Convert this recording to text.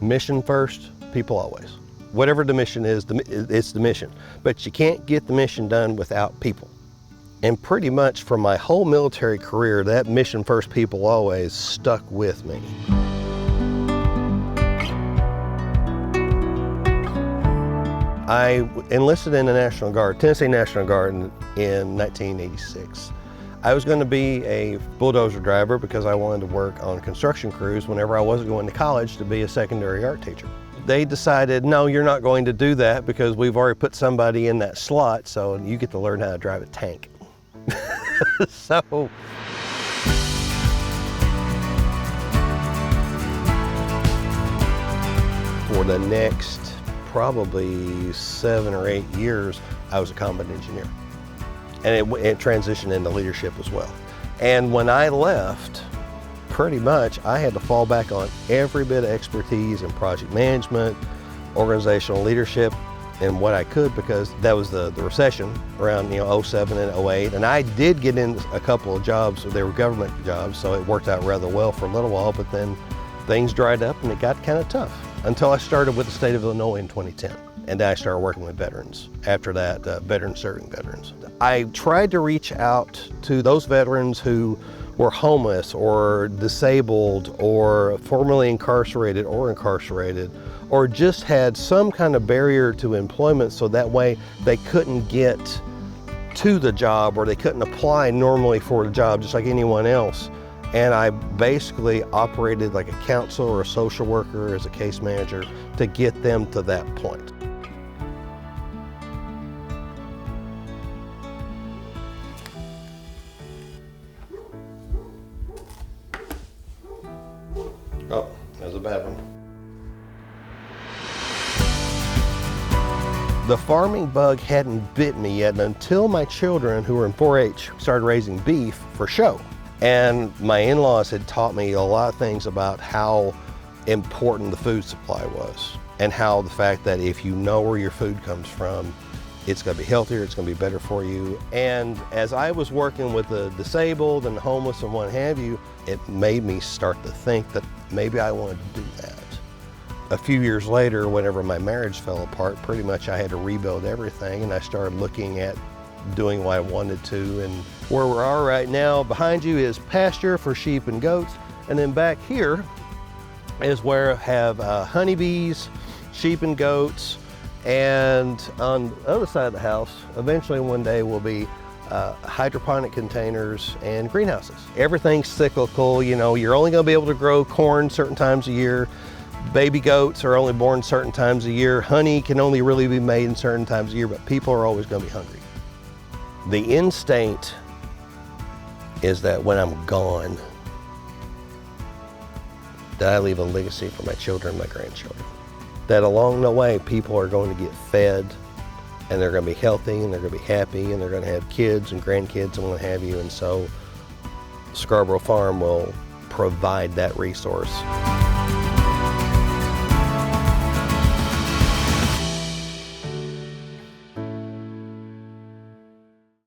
mission first, people always. Whatever the mission is, it's the mission. But you can't get the mission done without people. And pretty much for my whole military career, that mission first, people always stuck with me. I enlisted in the National Guard, Tennessee National Guard in 1986. I was going to be a bulldozer driver because I wanted to work on construction crews whenever I wasn't going to college to be a secondary art teacher. They decided, no, you're not going to do that because we've already put somebody in that slot, so you get to learn how to drive a tank. So, for the next probably 7 or 8 years, I was a combat engineer. And it transitioned into leadership as well. And when I left, pretty much I had to fall back on every bit of expertise in project management, organizational leadership, and what I could, because that was the recession around 07 and 08. And I did get in a couple of jobs, they were government jobs, so it worked out rather well for a little while, but then things dried up and it got kind of tough until I started with the state of Illinois in 2010. And then I started working with veterans. After that, serving veterans. I tried to reach out to those veterans who were homeless or disabled or formerly incarcerated or just had some kind of barrier to employment, so that way they couldn't get to the job or they couldn't apply normally for the job just like anyone else. And I basically operated like a counselor or a social worker as a case manager to get them to that point. Oh, there's a bad one. The farming bug hadn't bit me yet until my children, who were in 4-H, started raising beef for show. And my in-laws had taught me a lot of things about how important the food supply was, and how the fact that if you know where your food comes from, it's going to be healthier, it's going to be better for you. And as I was working with the disabled and the homeless and what have you, it made me start to think that maybe I wanted to do that. A few years later, whenever my marriage fell apart, pretty much I had to rebuild everything, and I started looking at doing what I wanted to. And where we are right now, behind you is pasture for sheep and goats, and then back here is where I have honeybees, sheep and goats, and on the other side of the house, eventually one day will be hydroponic containers and greenhouses. Everything's cyclical, you're only going to be able to grow corn certain times a year. Baby goats are only born certain times a year. Honey can only really be made in certain times a year, but people are always going to be hungry. The instinct is that when I'm gone, that I leave a legacy for my children and my grandchildren. That along the way, people are going to get fed, and they're going to be healthy, and they're going to be happy, and they're going to have kids and grandkids and what have you. And so Scarbrough Farm will provide that resource.